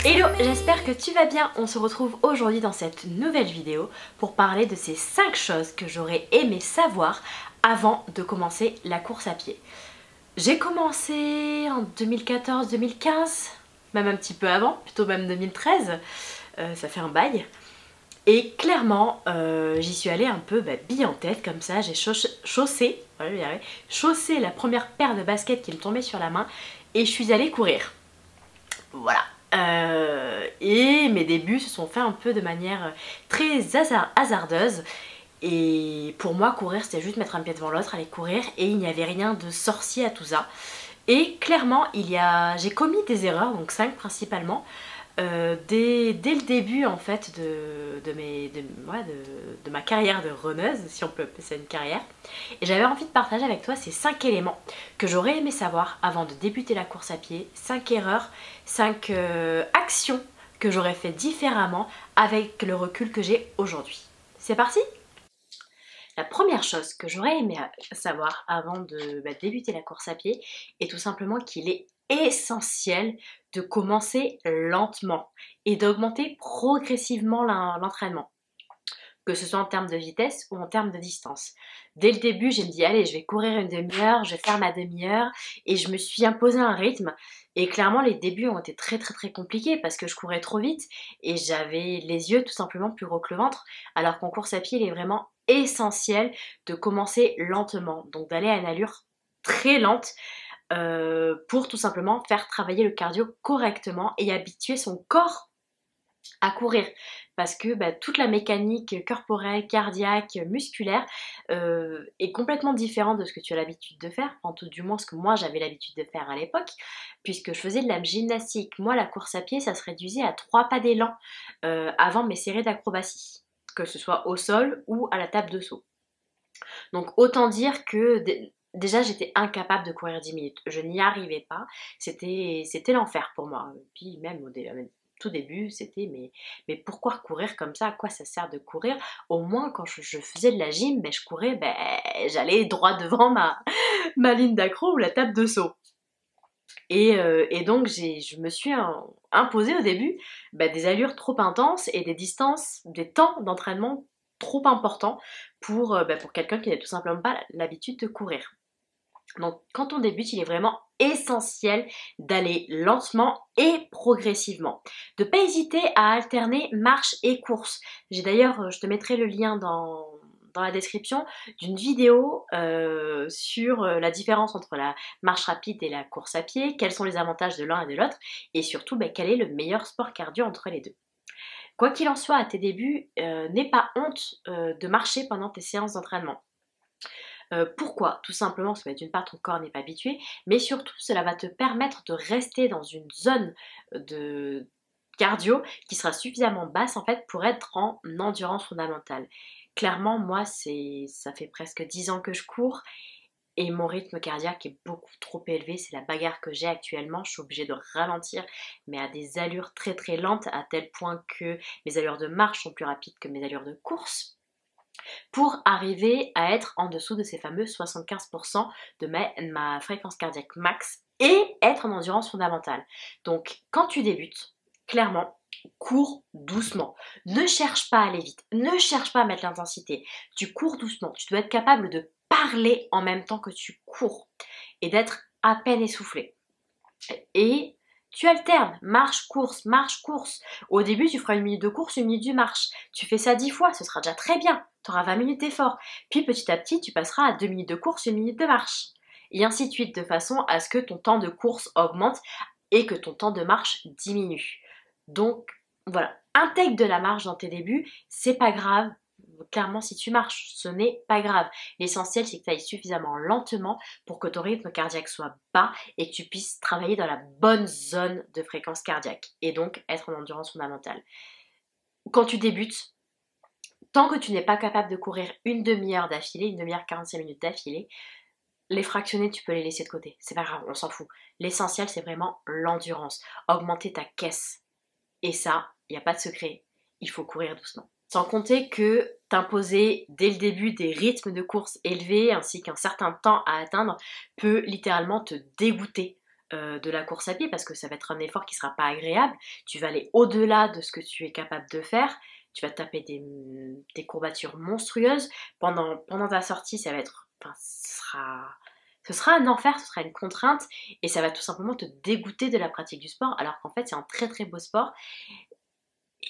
Hello, j'espère que tu vas bien. On se retrouve aujourd'hui dans cette nouvelle vidéo pour parler de ces 5 choses que j'aurais aimé savoir avant de commencer la course à pied. J'ai commencé en 2014-2015, même un petit peu avant, plutôt même 2013, ça fait un bail. Et clairement, j'y suis allée un peu bille en tête comme ça, j'ai chaussé la première paire de baskets qui me tombait sur la main et je suis allée courir. Voilà. Et mes débuts se sont faits un peu de manière très hasardeuse. Et pour moi, courir, c'était juste mettre un pied devant l'autre, aller courir, et il n'y avait rien de sorcier à tout ça. Et clairement, j'ai commis des erreurs, donc 5 principalement, dès le début en fait de ma carrière de runneuse, si on peut appeler ça une carrière. Et j'avais envie de partager avec toi ces 5 éléments que j'aurais aimé savoir avant de débuter la course à pied, 5 erreurs, 5 actions que j'aurais fait différemment avec le recul que j'ai aujourd'hui. C'est parti ? La première chose que j'aurais aimé savoir avant de débuter la course à pied est tout simplement qu'il est essentiel de commencer lentement et d'augmenter progressivement l'entraînement, que ce soit en termes de vitesse ou en termes de distance. Dès le début, j'ai me dit allez, je vais courir une demi-heure, je vais faire ma demi-heure et je me suis imposé un rythme. Et clairement, les débuts ont été très compliqués parce que je courais trop vite et j'avais les yeux tout simplement plus gros que le ventre. Alors qu'en course à pied, il est vraiment essentiel de commencer lentement, donc d'aller à une allure très lente pour tout simplement faire travailler le cardio correctement et habituer son corps à courir, parce que toute la mécanique corporelle, cardiaque, musculaire est complètement différente de ce que tu as l'habitude de faire, en tout du moins ce que moi j'avais l'habitude de faire à l'époque, puisque je faisais de la gymnastique. Moi, la course à pied, ça se réduisait à 3 pas d'élan avant mes séries d'acrobatie, que ce soit au sol ou à la table de saut. Donc autant dire que déjà j'étais incapable de courir 10 minutes, je n'y arrivais pas, c'était l'enfer pour moi. Puis même au tout début, c'était mais pourquoi courir comme ça? À quoi ça sert de courir? Au moins quand je faisais de la gym, je courais, j'allais droit devant ma ligne d'accro ou la table de saut. Et donc je me suis imposé au début des allures trop intenses et des distances, des temps d'entraînement trop importants pour quelqu'un qui n'a tout simplement pas l'habitude de courir. Donc quand on débute, il est vraiment essentiel d'aller lentement et progressivement. De ne pas hésiter à alterner marche et course. J'ai d'ailleurs, je te mettrai le lien dans la description d'une vidéo sur la différence entre la marche rapide et la course à pied, quels sont les avantages de l'un et de l'autre, et surtout quel est le meilleur sport cardio entre les deux. Quoi qu'il en soit, à tes débuts, n'aie pas honte de marcher pendant tes séances d'entraînement. Pourquoi? Tout simplement parce que d'une part ton corps n'est pas habitué, mais surtout cela va te permettre de rester dans une zone de cardio qui sera suffisamment basse en fait pour être en endurance fondamentale. Clairement, moi ça fait presque 10 ans que je cours et mon rythme cardiaque est beaucoup trop élevé, c'est la bagarre que j'ai actuellement, je suis obligée de ralentir mais à des allures très lentes, à tel point que mes allures de marche sont plus rapides que mes allures de course, pour arriver à être en dessous de ces fameux 75% de ma fréquence cardiaque max et être en endurance fondamentale. Donc quand tu débutes, clairement, cours doucement. Ne cherche pas à aller vite, ne cherche pas à mettre l'intensité. Tu cours doucement, tu dois être capable de parler en même temps que tu cours et d'être à peine essoufflé. Et tu alternes, marche, course, marche, course. Au début, tu feras 1 minute de course, 1 minute de marche. Tu fais ça 10 fois, ce sera déjà très bien. Tu auras 20 minutes d'effort. Puis petit à petit, tu passeras à 2 minutes de course, 1 minute de marche. Et ainsi de suite, de façon à ce que ton temps de course augmente et que ton temps de marche diminue. Donc voilà, intègre de la marche dans tes débuts, c'est pas grave. Clairement, si tu marches, ce n'est pas grave. L'essentiel, c'est que tu ailles suffisamment lentement pour que ton rythme cardiaque soit bas et que tu puisses travailler dans la bonne zone de fréquence cardiaque et donc être en endurance fondamentale. Quand tu débutes, tant que tu n'es pas capable de courir une demi-heure d'affilée, une demi-heure 45 minutes d'affilée, les fractionnés, tu peux les laisser de côté. C'est pas grave, on s'en fout. L'essentiel, c'est vraiment l'endurance. Augmenter ta caisse. Et ça, il n'y a pas de secret. Il faut courir doucement. Sans compter que t'imposer dès le début des rythmes de course élevés ainsi qu'un certain temps à atteindre peut littéralement te dégoûter de la course à pied parce que ça va être un effort qui sera pas agréable. Tu vas aller au-delà de ce que tu es capable de faire. Tu vas taper des courbatures monstrueuses. Pendant ta sortie, ça va être, enfin, ce sera un enfer, ce sera une contrainte et ça va tout simplement te dégoûter de la pratique du sport alors qu'en fait c'est un très très beau sport.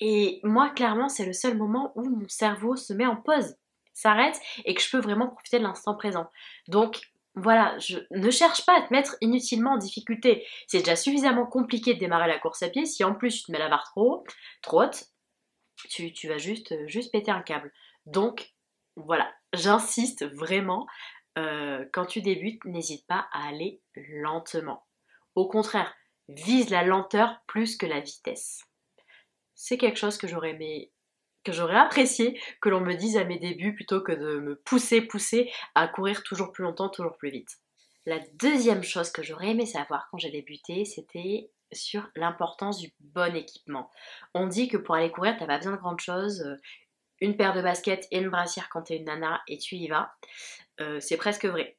Et moi clairement c'est le seul moment où mon cerveau se met en pause, s'arrête et que je peux vraiment profiter de l'instant présent. Donc voilà, je ne cherche pas à te mettre inutilement en difficulté. C'est déjà suffisamment compliqué de démarrer la course à pied. Si en plus tu te mets la barre trop haute, tu vas juste péter un câble. Donc voilà, j'insiste vraiment, quand tu débutes, n'hésite pas à aller lentement. Au contraire, vise la lenteur plus que la vitesse. C'est quelque chose que j'aurais apprécié que l'on me dise à mes débuts plutôt que de me pousser à courir toujours plus longtemps, toujours plus vite. La deuxième chose que j'aurais aimé savoir quand j'ai débuté, c'était sur l'importance du bon équipement. On dit que pour aller courir, t'as pas besoin de grande chose, une paire de baskets et une brassière quand t'es une nana et tu y vas. C'est presque vrai.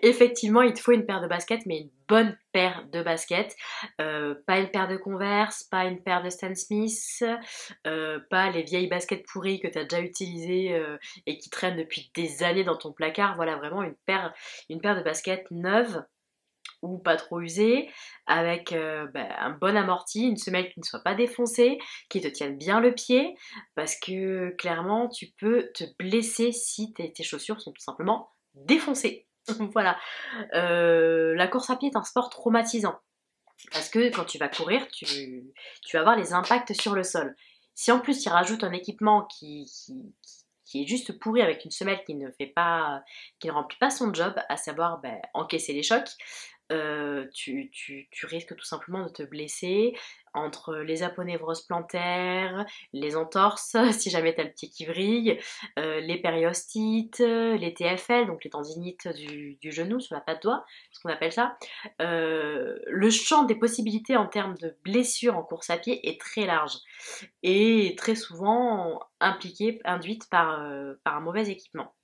Effectivement, il te faut une paire de baskets, mais une bonne paire de baskets. Pas une paire de Converse, pas une paire de Stan Smith, pas les vieilles baskets pourries que tu as déjà utilisées et qui traînent depuis des années dans ton placard. Voilà, vraiment une paire de baskets neuves ou pas trop usées, avec un bon amorti, une semelle qui ne soit pas défoncée, qui te tienne bien le pied, parce que clairement, tu peux te blesser si tes chaussures sont tout simplement défoncées. Voilà. La course à pied est un sport traumatisant parce que quand tu vas courir, tu vas avoir les impacts sur le sol. Si en plus tu rajoutes un équipement qui est juste pourri avec une semelle qui ne remplit pas son job, à savoir encaisser les chocs, tu risques tout simplement de te blesser entre les aponevroses plantaires, les entorses, si jamais t'as le pied qui vrille, les périostites, les TFL, donc les tendinites du genou sur la patte doigt, ce qu'on appelle ça. Le champ des possibilités en termes de blessures en course à pied est très large et très souvent induite par un mauvais équipement.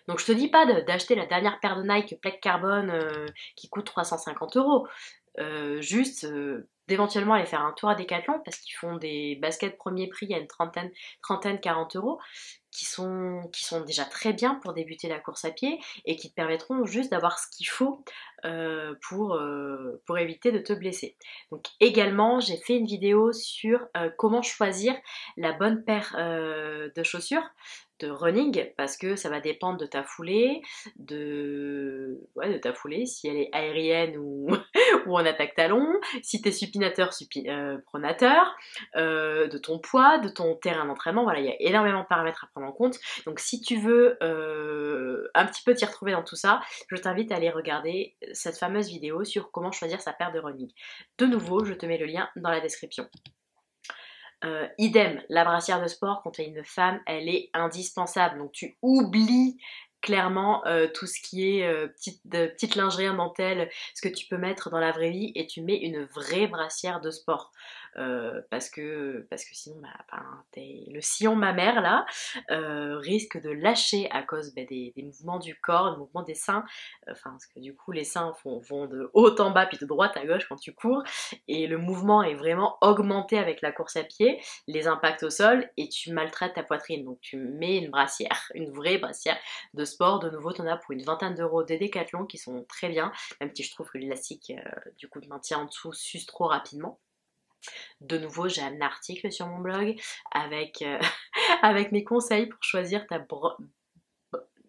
Donc je te dis pas d'acheter la dernière paire de Nike plaque carbone qui coûte 350 €. Juste d'éventuellement aller faire un tour à Decathlon parce qu'ils font des baskets premier prix à une trentaine 40 € qui sont déjà très bien pour débuter la course à pied et qui te permettront juste d'avoir ce qu'il faut pour éviter de te blesser. Donc également j'ai fait une vidéo sur comment choisir la bonne paire de chaussures de running parce que ça va dépendre de ta foulée, de ta foulée, si elle est aérienne ou, ou en attaque talon, si t'es supinateur, pronateur, de ton poids, de ton terrain d'entraînement, voilà, il y a énormément de paramètres à prendre en compte. Donc si tu veux un petit peu t'y retrouver dans tout ça, je t'invite à aller regarder cette fameuse vidéo sur comment choisir sa paire de running. De nouveau, je te mets le lien dans la description. Idem, la brassière de sport, quand tu es une femme, elle est indispensable. Donc tu oublies clairement tout ce qui est petite lingerie en dentelle, ce que tu peux mettre dans la vraie vie, et tu mets une vraie brassière de sport. Parce que sinon, le sillon mammaire là risque de lâcher à cause des mouvements du corps, des mouvements des seins. Parce que du coup, les seins vont de haut en bas puis de droite à gauche quand tu cours, et le mouvement est vraiment augmenté avec la course à pied, les impacts au sol, et tu maltraites ta poitrine. Donc tu mets une brassière, une vraie brassière de sport. De nouveau, tu en as pour une vingtaine d'euros des Décathlon qui sont très bien, même si je trouve que l'élastique du coup de maintien en dessous s'use trop rapidement. De nouveau, j'ai un article sur mon blog avec, avec mes conseils pour choisir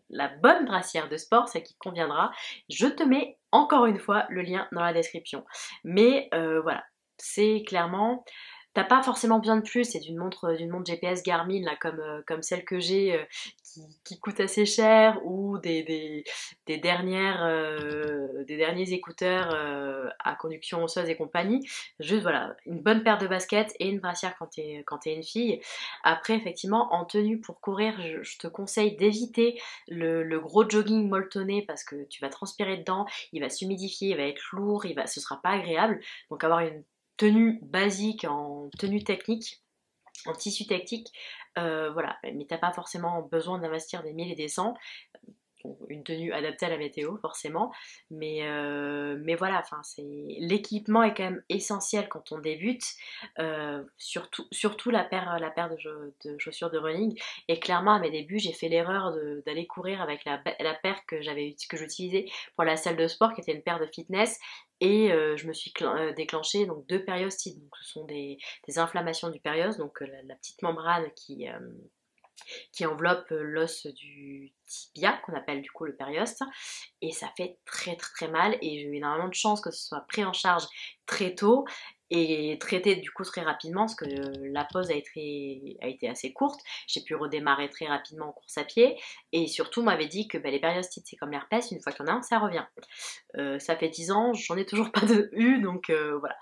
la bonne brassière de sport, celle qui te conviendra. Je te mets encore une fois le lien dans la description. Mais voilà, c'est clairement... T'as pas forcément besoin de plus, c'est d'une montre GPS Garmin là, comme celle que j'ai qui coûte assez cher, ou des derniers écouteurs à conduction osseuse et compagnie. Juste voilà, une bonne paire de baskets et une brassière quand t'es une fille. Après effectivement en tenue pour courir, je te conseille d'éviter le gros jogging molletonné parce que tu vas transpirer dedans, il va s'humidifier, il va être lourd, ce sera pas agréable. Donc avoir une tenue basique en tenue technique, en tissu technique, voilà, mais t'as pas forcément besoin d'investir des 1000 et des 100. bon, une tenue adaptée à la météo forcément, mais voilà, enfin, l'équipement est quand même essentiel quand on débute, surtout la paire de chaussures de running. Et clairement à mes débuts j'ai fait l'erreur d'aller courir avec la paire que j'utilisais pour la salle de sport, qui était une paire de fitness. Et je me suis déclenché donc 2 périostites. Donc ce sont des inflammations du périos, donc la petite membrane qui enveloppe l'os du tibia, qu'on appelle du coup le périoste, et ça fait très très très mal. Et j'ai eu énormément de chance que ce soit pris en charge très tôt et traité du coup très rapidement, parce que la pause a été assez courte. J'ai pu redémarrer très rapidement en course à pied, et surtout on m'avait dit que les périostites c'est comme l'herpès, une fois qu'il y en a un ça revient. Ça fait 10 ans, j'en ai toujours pas eu, donc voilà.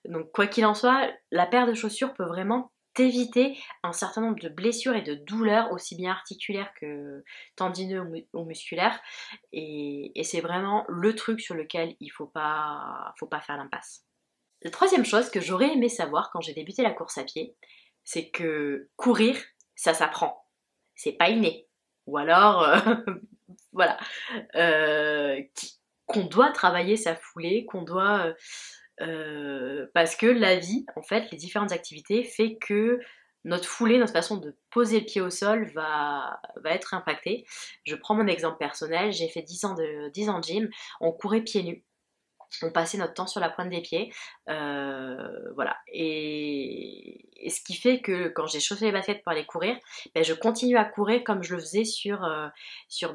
Donc quoi qu'il en soit, la paire de chaussures peut vraiment t'éviter un certain nombre de blessures et de douleurs, aussi bien articulaires que tendineux ou musculaires. Et c'est vraiment le truc sur lequel il faut pas faire l'impasse. La troisième chose que j'aurais aimé savoir quand j'ai débuté la course à pied, c'est que courir, ça s'apprend. C'est pas inné. Ou alors, voilà, qu'on doit travailler sa foulée, qu'on doit parce que la vie, en fait, les différentes activités fait que notre foulée, notre façon de poser le pied au sol va être impactée. Je prends mon exemple personnel, j'ai fait 10 ans de gym, on courait pieds nus. On passait notre temps sur la pointe des pieds, voilà. Et ce qui fait que quand j'ai chaussé les baskets pour aller courir, je continue à courir comme je le faisais sur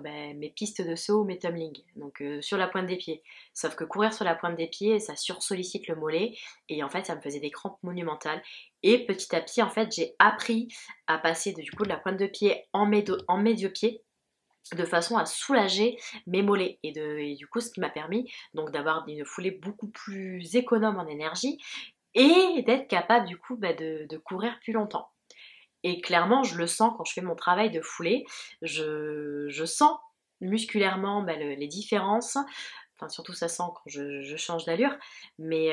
mes pistes de saut ou mes tumblings, donc sur la pointe des pieds. Sauf que courir sur la pointe des pieds, ça sursollicite le mollet, et en fait ça me faisait des crampes monumentales. Et petit à petit, en fait, j'ai appris à passer du coup de la pointe de pied en médio-pied, de façon à soulager mes mollets, et du coup ce qui m'a permis donc d'avoir une foulée beaucoup plus économe en énergie et d'être capable du coup de courir plus longtemps. Et clairement je le sens quand je fais mon travail de foulée, je sens musculairement les différences, enfin surtout ça sent quand je change d'allure, mais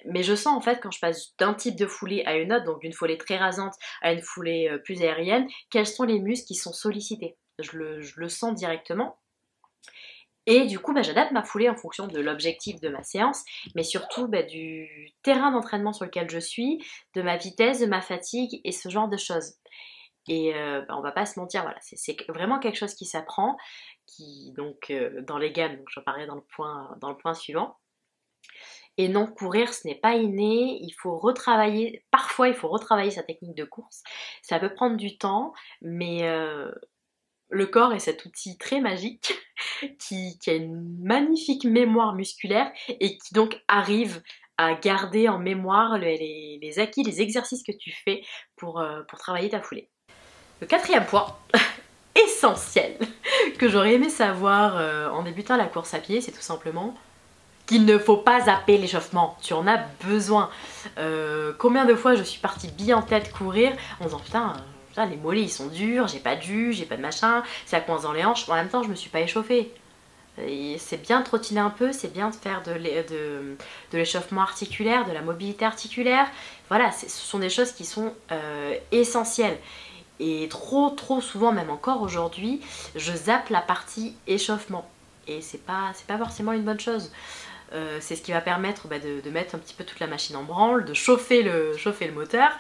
mais je sens en fait quand je passe d'un type de foulée à une autre, donc d'une foulée très rasante à une foulée plus aérienne, quels sont les muscles qui sont sollicités. Je le sens directement. Et du coup, j'adapte ma foulée en fonction de l'objectif de ma séance, mais surtout du terrain d'entraînement sur lequel je suis, de ma vitesse, de ma fatigue et ce genre de choses. Et on va pas se mentir, voilà, c'est vraiment quelque chose qui s'apprend, qui donc dans les gammes, donc j'en parlerai dans le point suivant. Et non, courir, ce n'est pas inné, il faut retravailler, parfois il faut retravailler sa technique de course. Ça peut prendre du temps, mais le corps est cet outil très magique qui a une magnifique mémoire musculaire et qui donc arrive à garder en mémoire les acquis, les exercices que tu fais pour travailler ta foulée. Le quatrième point, essentiel, que j'aurais aimé savoir en débutant la course à pied, c'est tout simplement qu'il ne faut pas zapper l'échauffement, tu en as besoin. Combien de fois je suis partie bien en tête courir en disant putain, les mollets ils sont durs, j'ai pas de jus, j'ai pas de machin, ça coince dans les hanches, en même temps je me suis pas échauffée. C'est bien de trottiner un peu, c'est bien de faire de l'échauffement articulaire, de la mobilité articulaire. Voilà, ce sont des choses qui sont essentielles. Et trop souvent, même encore aujourd'hui, je zappe la partie échauffement. Et c'est pas forcément une bonne chose. C'est ce qui va permettre de mettre un petit peu toute la machine en branle, de chauffer le moteur,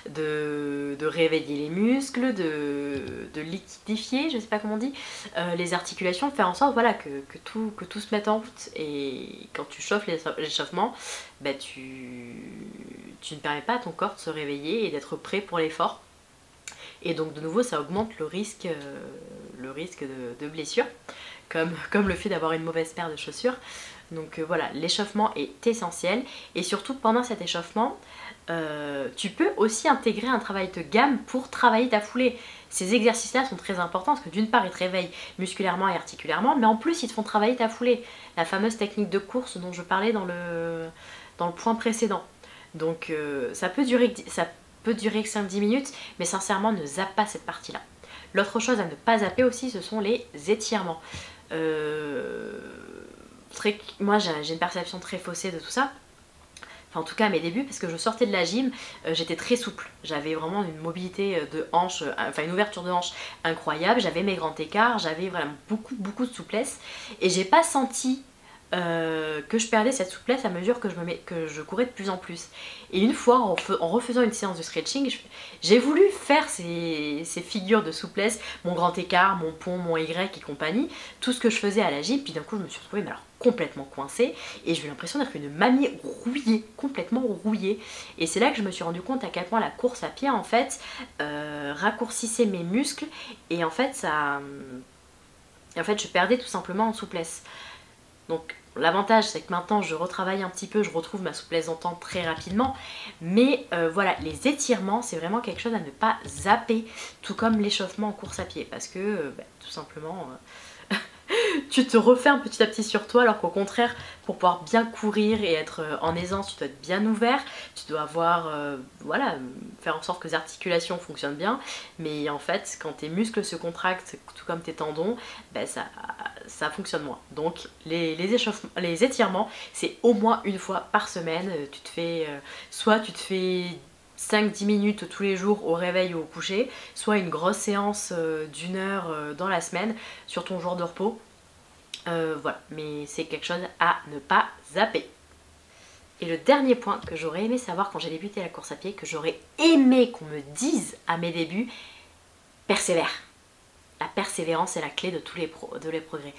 de réveiller les muscles, de liquidifier, je sais pas comment on dit, les articulations, de faire en sorte voilà, que tout se mette en route. Et quand tu chauffes l'échauffement, tu ne permets pas à ton corps de se réveiller et d'être prêt pour l'effort. Et donc de nouveau ça augmente le risque de blessure, comme le fait d'avoir une mauvaise paire de chaussures. Donc voilà, l'échauffement est essentiel, et surtout pendant cet échauffement, tu peux aussi intégrer un travail de gamme pour travailler ta foulée. Ces exercices-là sont très importants parce que d'une part ils te réveillent musculairement et articulairement, mais en plus ils te font travailler ta foulée, la fameuse technique de course dont je parlais dans le point précédent. Donc ça peut durer 5-10 minutes, mais sincèrement ne zappe pas cette partie-là. L'autre chose à ne pas zapper aussi, ce sont les étirements. Moi j'ai une perception très faussée de tout ça. enfin en tout cas à mes débuts, parce que je sortais de la gym, j'étais très souple. J'avais vraiment une mobilité de hanche, enfin une ouverture de hanche incroyable, j'avais mes grands écarts, j'avais vraiment beaucoup de souplesse. Et j'ai pas senti que je perdais cette souplesse à mesure que je courais de plus en plus. Et une fois, en refaisant une séance de stretching, j'ai voulu faire ces figures de souplesse, mon grand écart, mon pont, mon Y et compagnie, tout ce que je faisais à la gym, puis d'un coup je me suis retrouvée mais alors, complètement coincée, et j'ai eu l'impression d'être une mamie rouillée, complètement rouillée. Et c'est là que je me suis rendu compte à quel point la course à pied en fait raccourcissait mes muscles, et en fait je perdais tout simplement en souplesse. Donc l'avantage c'est que maintenant je retravaille un petit peu, je retrouve ma souplesse d'antan très rapidement. Mais voilà, les étirements c'est vraiment quelque chose à ne pas zapper, tout comme l'échauffement en course à pied. Parce que tout simplement tu te refermes petit à petit sur toi, alors qu'au contraire, pour pouvoir bien courir et être en aisance, tu dois être bien ouvert, tu dois avoir, voilà, faire en sorte que les articulations fonctionnent bien. Mais en fait, quand tes muscles se contractent, tout comme tes tendons, ça fonctionne moins. Donc les étirements, c'est au moins une fois par semaine. Tu te fais, soit tu te fais 5-10 minutes tous les jours au réveil ou au coucher, soit une grosse séance d'une heure dans la semaine sur ton jour de repos. Voilà, mais c'est quelque chose à ne pas zapper. Et le dernier point que j'aurais aimé savoir quand j'ai débuté la course à pied, que j'aurais aimé qu'on me dise à mes débuts, persévère. La persévérance est la clé de tous les progrès.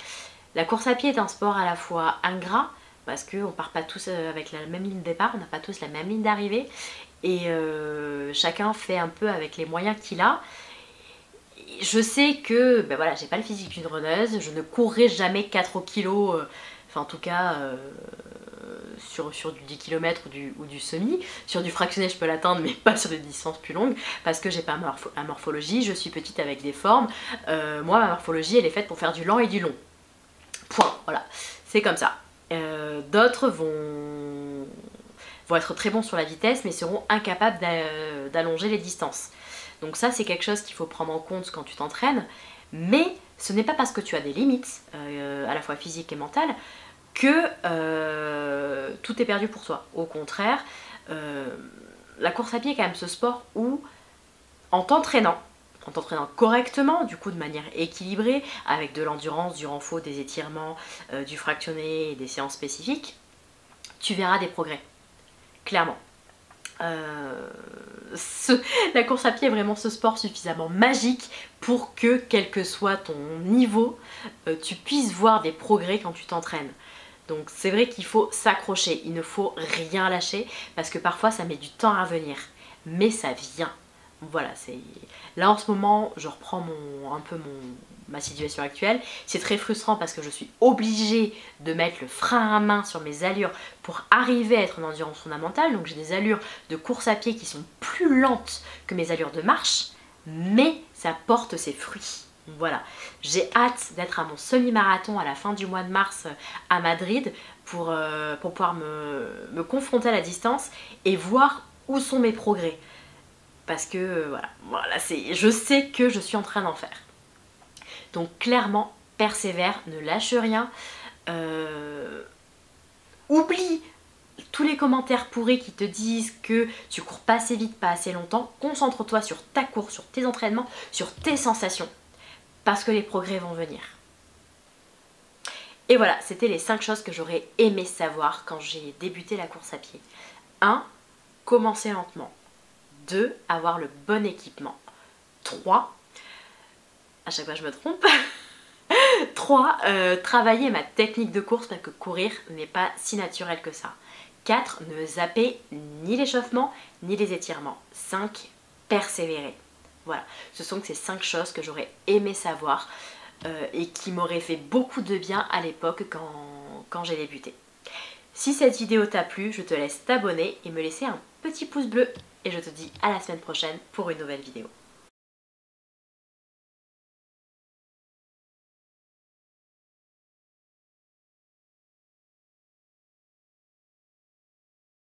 La course à pied est un sport à la fois ingrat, parce qu'on part pas tous avec la même ligne de départ, on n'a pas tous la même ligne d'arrivée, et chacun fait un peu avec les moyens qu'il a. Je sais que voilà, j'ai pas le physique d'une runneuse, je ne courrai jamais 4 kilos, enfin en tout cas sur du 10 km ou du semi. Sur du fractionné je peux l'atteindre, mais pas sur des distances plus longues, parce que j'ai pas ma morphologie, je suis petite avec des formes. Moi ma morphologie elle est faite pour faire du lent et du long. Point, voilà, c'est comme ça. D'autres vont être très bons sur la vitesse, mais seront incapables d'allonger les distances. Donc ça c'est quelque chose qu'il faut prendre en compte quand tu t'entraînes, mais ce n'est pas parce que tu as des limites, à la fois physiques et mentales, que tout est perdu pour toi. Au contraire, la course à pied est quand même ce sport où, en t'entraînant correctement, du coup de manière équilibrée, avec de l'endurance, du renfort, des étirements, du fractionné et des séances spécifiques, tu verras des progrès, clairement. La course à pied est vraiment ce sport suffisamment magique pour que, quel que soit ton niveau, tu puisses voir des progrès quand tu t'entraînes. Donc c'est vrai qu'il faut s'accrocher, il ne faut rien lâcher, parce que parfois ça met du temps à venir, mais ça vient. Voilà, là en ce moment je reprends ma situation actuelle. C'est très frustrant parce que je suis obligée de mettre le frein à main sur mes allures pour arriver à être en endurance fondamentale. Donc j'ai des allures de course à pied qui sont plus lentes que mes allures de marche, mais ça porte ses fruits. Voilà, j'ai hâte d'être à mon semi-marathon à la fin du mois de mars à Madrid pour pouvoir me confronter à la distance et voir où sont mes progrès. Parce que voilà, je sais que je suis en train d'en faire. Donc clairement, persévère, ne lâche rien. Oublie tous les commentaires pourris qui te disent que tu cours pas assez vite, pas assez longtemps. Concentre-toi sur ta course, sur tes entraînements, sur tes sensations. Parce que les progrès vont venir. Et voilà, c'était les 5 choses que j'aurais aimé savoir quand j'ai débuté la course à pied. 1. Commencer lentement. 2. Avoir le bon équipement. 3. À chaque fois je me trompe. 3. Travailler ma technique de course parce que courir n'est pas si naturel que ça. 4. Ne zapper ni l'échauffement ni les étirements. 5. Persévérer. Voilà, ce sont ces 5 choses que j'aurais aimé savoir et qui m'auraient fait beaucoup de bien à l'époque quand j'ai débuté. Si cette vidéo t'a plu, je te laisse t'abonner et me laisser un petit pouce bleu. Et je te dis à la semaine prochaine pour une nouvelle vidéo.